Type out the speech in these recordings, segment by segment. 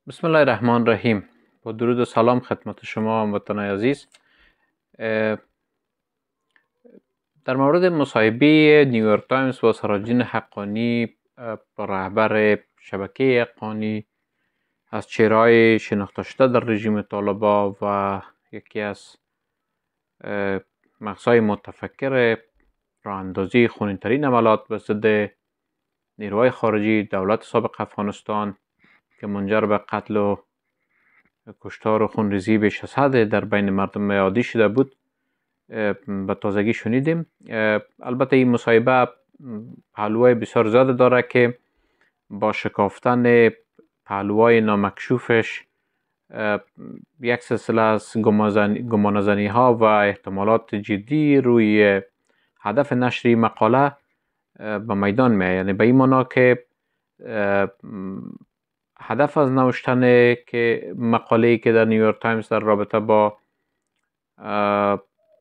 بسم الله الرحمن الرحیم. با درود و سلام خدمت شما هموطنان عزیز. در مورد مصاحبه نیویورک تایمز با سراجدین حقانی، رهبر شبکه حقانی، از چهره‌های شناخته شده در رژیم طالبان و یکی از مغزهای متفکر راه اندازی خونین‌ترین حملات به ضد نیروهای خارجی دولت سابق افغانستان که منجر به قتل و کشتار و خونریزی بیش از حد در بین مردم عادی شده بود به تازگی شنیدیم. البته این مصاحبه پهلوهای بسیار زیاده داره که با شکافتن پهلوهای نامکشوفش یک سلسله از گمانه‌زنی ها و احتمالات جدی روی هدف نشر این مقاله به میدان می آید. یعنی به این معنا که هدف از نوشتن که مقاله‌ای که در نیویورک تایمز در رابطه با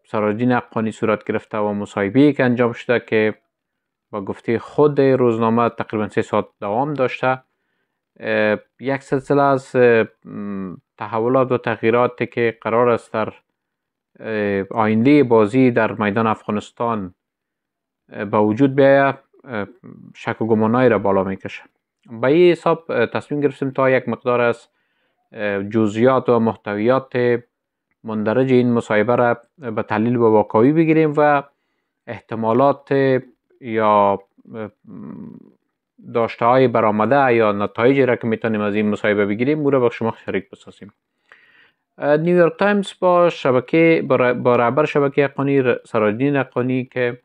سراجدین حقانی صورت گرفته و مصاحبه‌ای که انجام شده که با گفته خود روزنامه تقریبا 3 ساعت دوام داشته، یک سلسله از تحولات و تغییراتی که قرار است در آینده بازی در میدان افغانستان به وجود بیاید شک و گمانایی را بالا میکشه. به این حساب تصمیم گرفتیم تا یک مقدار از جزئیات و محتویات مندرج این مصاحبه را به تحلیل و واقعی بگیریم و احتمالات یا داشته های برآمده یا نتایجی را که میتونیم از این مصاحبه بگیریم او را با شما شریک بسازیم. نیویورک تایمز با رهبر شبکه حقانی سراجدین حقانی که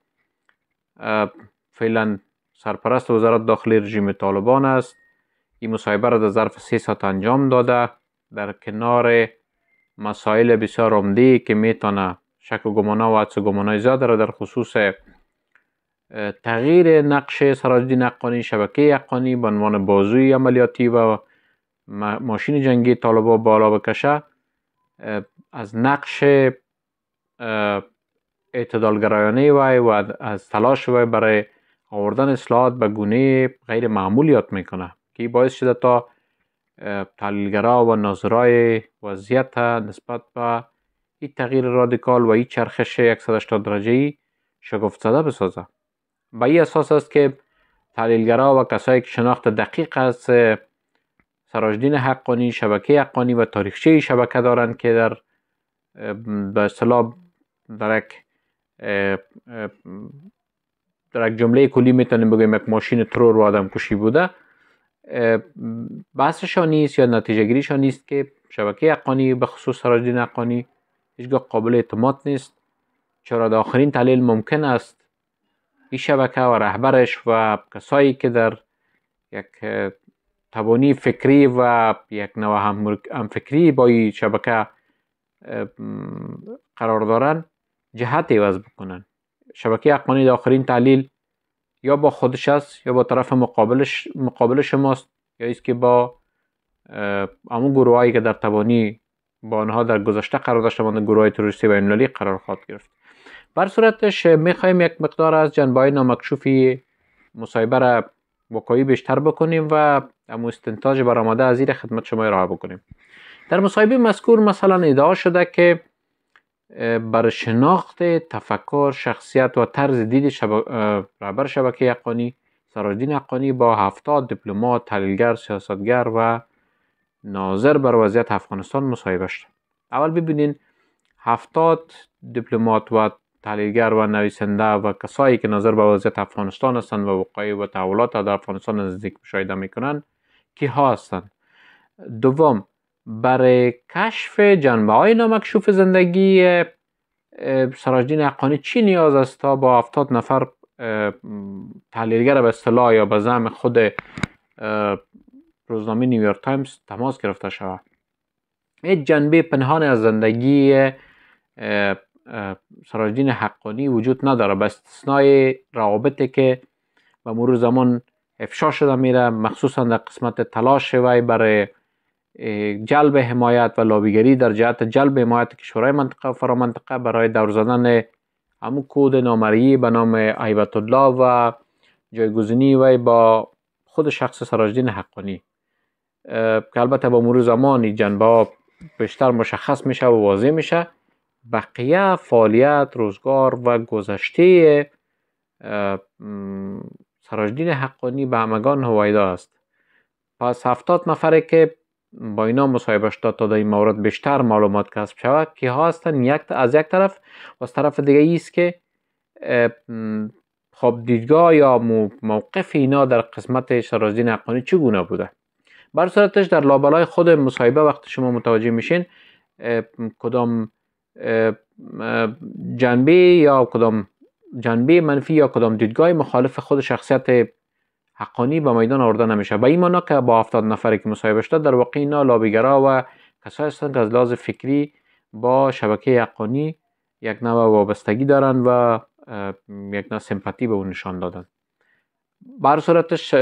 فعلا سرپرست وزارت داخلی رژیم طالبان است، این مصاحبه را در ظرف 3 ساعت انجام داده در کنار مسائل بسیار عمده که میتونه شک و گمانه و حدس و گمانه زیاده را در خصوص تغییر نقش سراجدین حقانی، شبکه حقانی به عنوان بازوی عملیاتی و ماشین جنگی طالبان بالا بکشه، از نقش اعتدالگرایانه وی و از تلاش وی برای آوردن اصلاحات به گونه غیر معمول یاد میکنه که باعث شده تا تحلیلگرا و ناظرای وضعیت نسبت به این تغییر رادیکال و این چرخش 180 درجه‌ای شگفت زده بسازه. به این اساس است که تحلیلگرا و کسایی که شناخت دقیق از سراجدین حقانی، شبکه حقانی و تاریخچه شبکه دارند که در به اصطلاح در یک جمله کلی میتونیم بگویم یک ماشین ترور و آدم کشی بوده، بحثشان نیست یا نتیجه گیریشان نیست که شبکه حقانی به خصوص سراجدین حقانی هیچگاه قابل اعتماد نیست، چرا در آخرین تحلیل ممکن است این شبکه و رهبرش و کسایی که در یک توانی فکری و یک نوع همفکری با این شبکه قرار دارن جهت عوض بکنن. شبکه حقانی در آخرین تحلیل یا با خودش است یا با طرف مقابل شماست، یا ایست که با همون گروه هایی که در توانی با آنها در گذشته قرار داشته مانند گروه های تروریستی و بین‌المللی قرار خواهد گرفت. بر صورتش میخوایم یک مقدار از جنبه‌های نامکشوفی مصاحبه را واقعی بیشتر بکنیم و همون استنتاج برآمده از این خدمت شما ارائه بکنیم. در مصاحبه مذکور مثلا ادعا شده که بر شناخت تفکر، شخصیت و طرز دید رهبر شبکه حقانی سراجدین حقانی با 70 دیپلمات، تحلیلگر، سیاستگر و ناظر بر وضعیت افغانستان مصاحبه شد. اول ببینین 70 دیپلمات و تحلیلگر و نویسنده و کسایی که ناظر بر وضعیت افغانستان هستند و وقایع و تحولات در افغانستان نزدیک مشاهده میکنند کی ها هستند. دوم، برای کشف جنبه های نامکشوف زندگی سراجدین حقانی چی نیاز است تا با 70 نفر تحلیلگر به اصطلاح یا به زعم خود روزنامه نیویورک تایمز تماس گرفته شود؟ هیچ جنبه پنهان از زندگی سراجدین حقانی وجود نداره به استثنای روابطی که به مرور زمان افشا شده میره، مخصوصا در قسمت تلاش وی برای جلب حمایت و لابیگری در جهت جلب حمایت کشورهای منطقه و فرامنطقه برای دور زدن همون کود نامرئی به نام هیبت الله و جایگزینی وی با خود شخص سراجدین حقانی. که البته با مرور زمان جنبه ها بیشتر مشخص میشه و واضح میشه، بقیه فعالیت، روزگار و گذشته سراجدین حقانی به همگان هویدا است. پس 70 نفره که با اینا مصاحبه شده تا در این مورد بیشتر معلومات کسب شود که ها هستن از یک طرف، و از طرف دیگه ایست که خب دیدگاه یا موقف اینا در قسمت سراجدین حقانی چگونه بوده. بر صورتش در لابلای خود مصاحبه وقتی شما متوجه میشین کدام جنبه منفی یا کدام دیدگاه مخالف خود شخصیت حقانی به میدان آورده نمیشه. به این معنا که با 70 نفری که مصاحبه شده در واقع اینا لابیگرا و کسایی هستند که از لحاظ فکری با شبکه حقانی یک نوع وابستگی دارن و یک نوع سمپاتی به اون نشان دادن. بر صورتش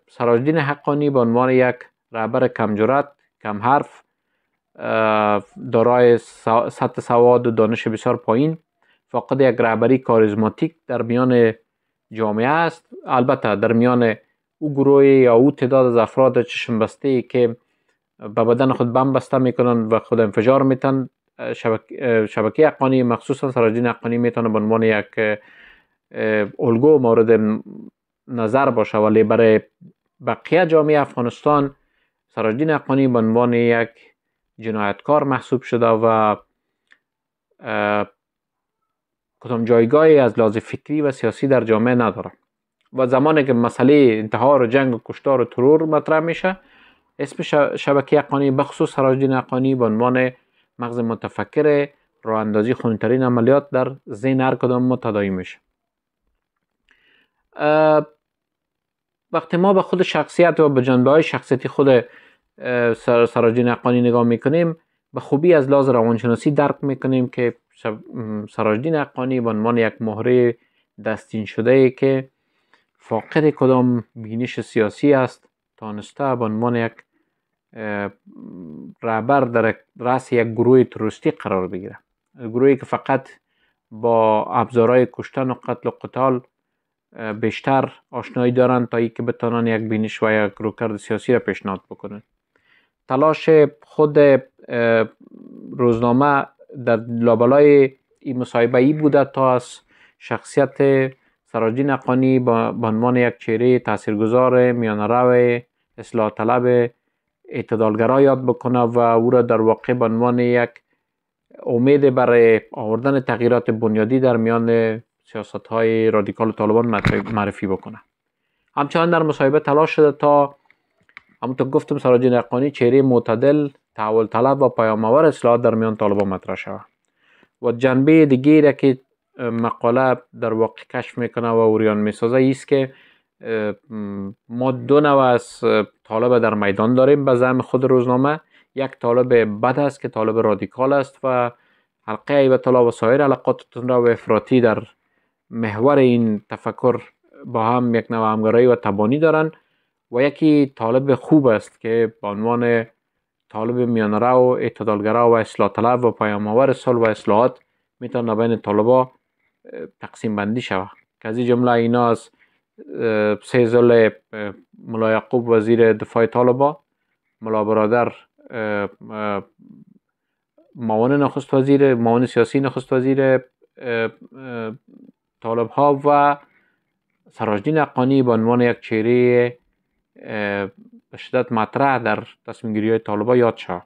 سراجدین حقانی به عنوان یک رهبر کم جرأت، کم حرف، دارای سطح سواد و دانش بسیار پایین، فقط یک رهبری کاریزماتیک در میان جامعه است. البته در میان او گروه یا او تعداد از افراد چشم بسته که به بدن خود بم بسته میکنن و خود انفجار میتن، شبکه حقانی مخصوصا سراجدین حقانی میتونه به عنوان یک الگو مورد نظر باشه، ولی برای بقیه جامعه افغانستان سراجدین حقانی به عنوان یک جنایتکار محسوب شده و کدام جایگاهی از لحاظ فکری و سیاسی در جامعه نداره. و زمانی که مسئله انتحار و جنگ و کشتار و ترور مطرح میشه، اسم شبکه حقانی بخصوص سراجدین حقانی به عنوان مغز متفکر راه اندازی خونترین عملیات در ذهن هر کدام ما تداعی میشه. وقتی ما به خود شخصیت و به جنبه های شخصیتی خود سراجدین حقانی نگاه میکنیم، به خوبی از لحاظ روانشناسی درک میکنیم که سراجدین حقانی به عنوان یک مهره دستین شده که فاقد کدام بینش سیاسی است تانسته به عنوان یک رهبر در رأس یک گروه تروریستی قرار بگیره، گروهی که فقط با ابزارهای کشتن و قتل و قتال بیشتر آشنایی دارند تا اینکه بتوانند یک بینش و یک رویکرد سیاسی را پیشنهاد بکنند. تلاش خود روزنامه در لابلای این مصاحبه ای بوده تا از شخصیت سراجدین حقانی به عنوان یک چهره تاثیرگذار، میانه‌رو، اصلاح طلب، اعتدالگرا یاد بکنه و او را در واقع به عنوان یک امید برای آوردن تغییرات بنیادی در میان سیاست‌های رادیکال طالبان معرفی بکنه. همچنان در مصاحبه تلاش شده تا همونطور گفتم سراجدین حقانی چهره معتدل، تحول طلب و پیام‌آور اصلاحات در میان طالبان مطرح شود. و جنبه دیگری را که مقاله در واقع کشف میکنه و اوریان میسازه ایست که ما دو نوع از طالب در میدان داریم به زعم خود روزنامه. یک طالب بد است که طالب رادیکال است و حلقه هیبت الله و سایر علاقاتتون را و افراطی در محور این تفکر با هم یک نوع همگرایی و تبانی دارن، و یکی طالب خوب است که به عنوان طالب میانه‌رو، اعتدالگرا و اصلاح طلب و پیام‌آور صلح و اصلاحات میتونه بین طالبا تقسیم بندی شود. که از این جمله اینا از 3 ذل ملا یعقوب وزیر دفاع طالبا، ملا برادر معاون سیاسی نخست وزیر طالب ها و سراجدین حقانی به عنوان یک چهره به شدت مطرح در تصمیم گیری های طالبا یاد شد.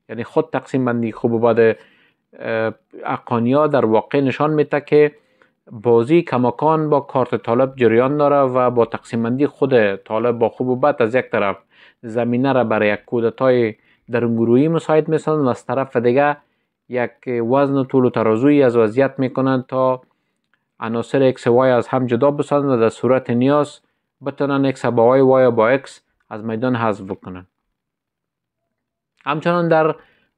یعنی خود تقسیم بندی خوب و بد حقانی ها در واقع نشان میده که بازی کماکان با کارت طالب جریان داره و با تقسیم بندی خود طالب با خوب و بد از یک طرف زمینه را برای یک کودتای درونگروهی مساعد میسازند و از طرف دیگه یک وزن و طول و ترازویی از وضعیت میکنند تا عناصر ایکس و وای از هم جدا بسازند و در صورت نیاز بتونن ایکس با وای با ایکس از میدان حذف بکنن. همچنان در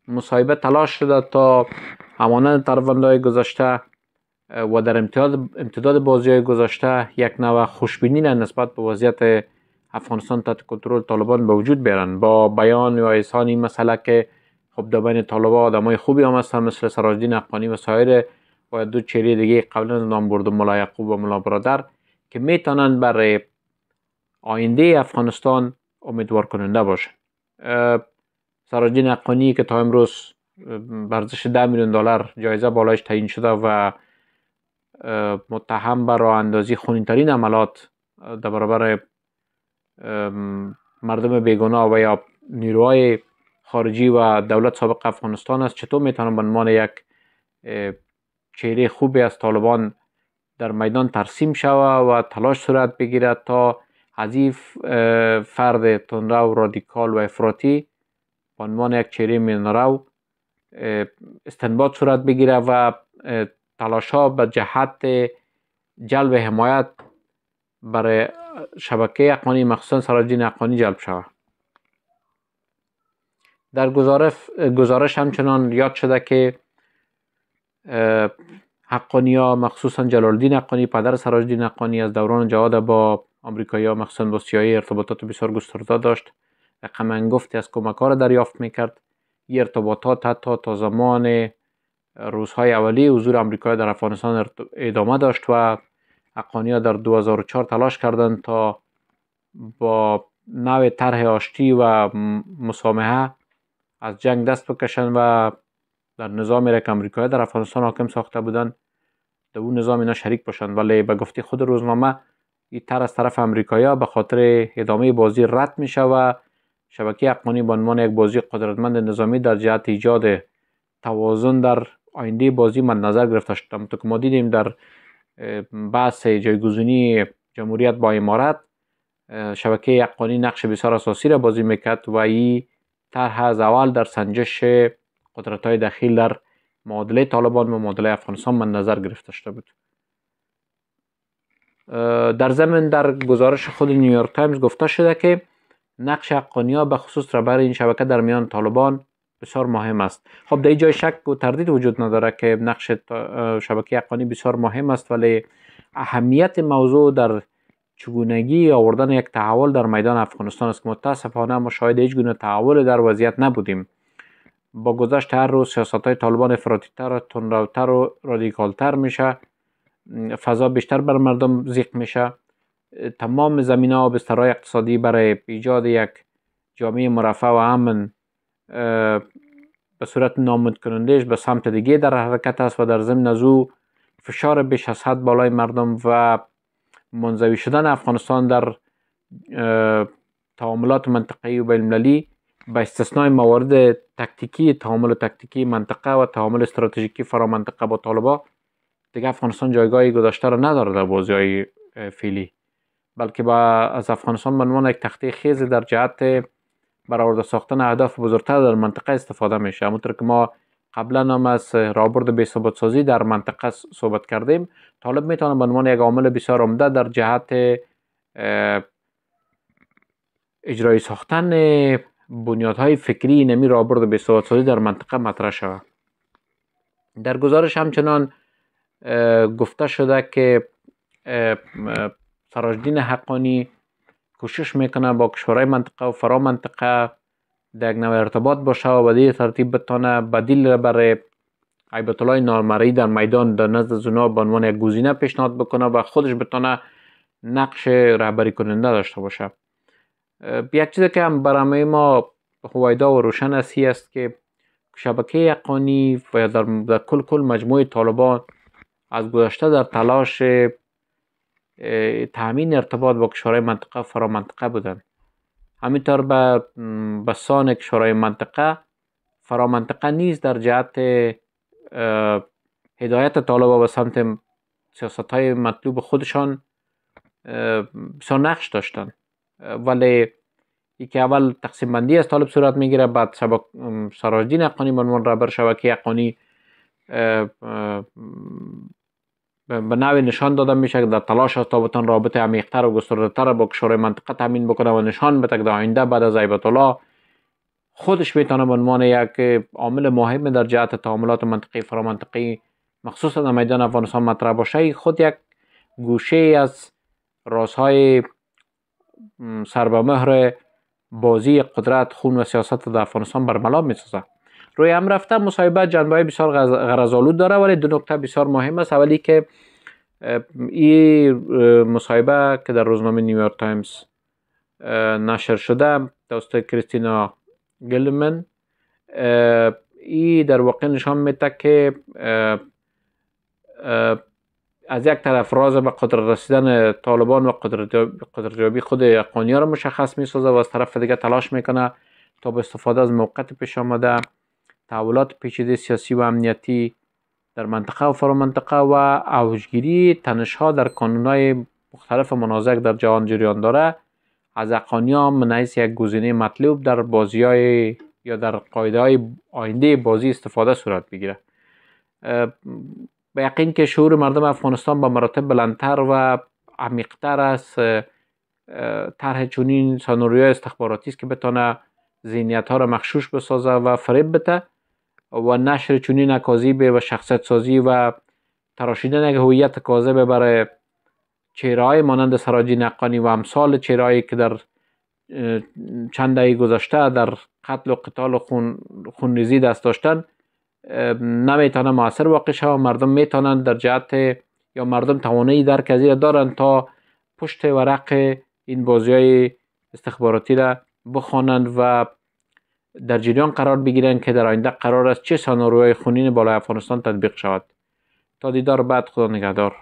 مصاحبه تلاش شده تا همانند طرفدارای گذشته و در امتداد بازی‌های گذشته یک نوع خوشبینی نسبت به وضعیت افغانستان تحت کنترل طالبان به وجود بیارن با بیان و اذعان این مسئله که خب در بین طالبان آدمای خوبی هم هستن مثل سراجدین حقانی و سایر و دو چهره دیگه قبلا نام برده ملا یعقوب و ملا برادر که میتونن برای آینده افغانستان امیدوار کننده باشه. سراجدین حقانی که تا امروز به ارزش 10 میلیون دلار جایزه بالایش تعیین شده و متهم به راه اندازی خونین‌ترین عملات در برابر مردم بیگناه و یا نیروهای خارجی و دولت سابق افغانستان است، چطور میتونه به عنوان یک چهره خوبی از طالبان در میدان ترسیم شود و تلاش صورت بگیرد تا از این فرد تندرو رادیکال و افراطی به عنوان یک چهره میانرو استنباط صورت بگیره و تلاش ها به جهت جلب حمایت برای شبکه حقانی مخصوصا سراجدین حقانی جلب شود. در گزارش همچنان یاد شده که حقانی ها مخصوصا جلال الدین حقانی پدر سراجدین حقانی از دوران جهاد با آمریکایی ها مخصوصا با CIA ارتباطات بسیار گسترده داشت. رقم انگفتی از کمک ها را دریافت میکرد. این ارتباطات حتی تا زمان روزهای اولی حضور آمریکایی در افغانستان ادامه داشت و حقانی ها در 2004 تلاش کردند تا با نوع طرح آشتی و مسامحه از جنگ دست بکشند و در نظامی را که آمریکایی در افغانستان حاکم ساخته بودند در اون نظام اینا شریک باشند، ولی به گفته خود روزنامه این طرح از طرف آمریکایی به خاطر ادامه بازی رد میشه و شبکه حقانی به عنوان یک بازی قدرتمند نظامی در جهت ایجاد توازن در آینده بازی مد نظر گرفته شد. همونطور که ما دیدیم در بحث جایگزینی جمهوریت با امارت شبکه حقانی نقش بسیار اساسی را بازی میکرد و این طرح از اول در سنجش قدرت‌های داخل در معادله طالبان و معادله افغانستان من نظر گرفته شده بود. در ضمن در گزارش خود نیویورک تایمز گفته شده که نقش حقانی‌ها به خصوص رهبر این شبکه در میان طالبان بسیار مهم است. خب در این جای شک و تردید وجود نداره که نقش شبکه حقانی بسیار مهم است، ولی اهمیت موضوع در چگونگی آوردن یک تحول در میدان افغانستان است که متاسفانه ما شاهد هیچ گونه تحول در وضعیت نبودیم. با گذشت هر روز سیاست‌های طالبان افراطی‌تر و تندروتر و رادیکالتر میشه، فضا بیشتر بر مردم ضیق میشه، تمام زمینه‌ها و بسترهای اقتصادی برای ایجاد یک جامعه مرفه و امن به صورت نامید کنندهش به سمت دیگه در حرکت است و در ضمن از او فشار بیش از حد بالای مردم و منزوی شدن افغانستان در تعاملات منطقه‌ای و بین‌المللی به استثنای موارد تکتیکی تعامل تکتیکی منطقه و تعامل استراتژیکی فرامنطقه با طالبان دیگه افغانستان جایگاهی گذاشته را نداره در بازی‌های فعلی، بلکه از افغانستان به عنوان یک تخته خیز در جهت برآورده ساختن اهداف بزرگتر در منطقه استفاده میشه. همونطور که ما قبلا هم از راهبرد بی‌ثبات سازی در منطقه صحبت کردیم، طالب میتونه به عنوان یک عامل بسیار عمده در جهت اجرای ساختن بنیادهای فکری نمی راهبرد بی‌ثبات سازی در منطقه مطرح شود. در گزارش همچنان گفته شده که سراجدین حقانی کوشش میکنه با کشورهای منطقه و فرا منطقه در یک نوع ارتباط باشه و به این ترتیب بتونه بدیل برای هیبت الله نامرئی در میدان در نزد زنا به عنوان یک گزینه پیشنهاد بکنه و خودش بتونه نقش رهبری کننده داشته باشه. یک چیزی که هم برای ما هویدا و روشن است که شبکه حقانی و در کل مجموعه طالبان از گذشته در تلاش تامین ارتباط با کشورهای منطقه و فرا منطقه بودند. همینطور به سان کشورهای منطقه فرا منطقه نیز در جهت هدایت طالبان به سمت سیاست های مطلوب خودشان بسیار نقش داشتند، ولی یکی اول تقسیم بندی از طالب صورت میگیره، بعد سراجدین حقانی به عنوان رهبر شبکه حقانی به نوعی نشان داده میشه که در تلاش است تا بتون رابطه عمیق‌تر و گسترده‌تر با کشورهای منطقه تامین بکنه و نشان بده که در آینده بعد از هیبت الله خودش میتونه به عنوان یک عامل مهم در جهت تعاملات منطقی فرامنطقی مخصوصا در میدان افغانستان مطرح باشه. خود یک گوشه از رازهای سر به مهر بازی قدرت خون و سیاست در افغانستان برملا میسازه. روی هم رفته مصاحبه جنبه‌های بسیار غرض‌آلود داره، ولی دو نکته بسیار مهم است. اولی که این مصاحبه که در روزنامه نیویورک تایمز نشر شده توسط کریستینا گلمن ای در واقع نشان میده که از یک طرف راز به قدرت رسیدن طالبان و قدرتیابی خود افغانی ها را مشخص می سازه و از طرف دیگه تلاش میکنه تا با استفاده از موقعیت پیش آمده تحولات پیچیده سیاسی و امنیتی در منطقه و فرامنطقه و اوجگیری تنش‌ها در کانون‌های مختلف منازعه در جهان جریان داره از افغانی‌ها من حیث یک گزینه مطلوب در بازی‌های یا در قاعده‌های آینده بازی استفاده صورت بگیره. به یقین که شعور مردم افغانستان به مراتب بلندتر و عمیق‌تر است طرح چنین سناریوی استخباراتی است که بتونه ذهنیت‌ها را مغشوش بسازه و فریب بده و نشر چنین اکاذیب و شخصیت سازی و تراشیدن یک هویت کاذب برای چهره‌های مانند سراجین حقانی و امثال چهره‌هایی که در چند دهه گذشته در قتل و قتال و خونریزی دست داشتن نمیتونه موثر واقع شود و مردم میتونن در جهت یا مردم توانایی درک از این دارن تا پشت ورق این بازی‌های استخباراتی را بخوانند و در جریان قرار بگیرن که در آینده قرار است چه سناریوهای خونین بالای افغانستان تطبیق شود. تا دیدار بعد، خدا نگهدار.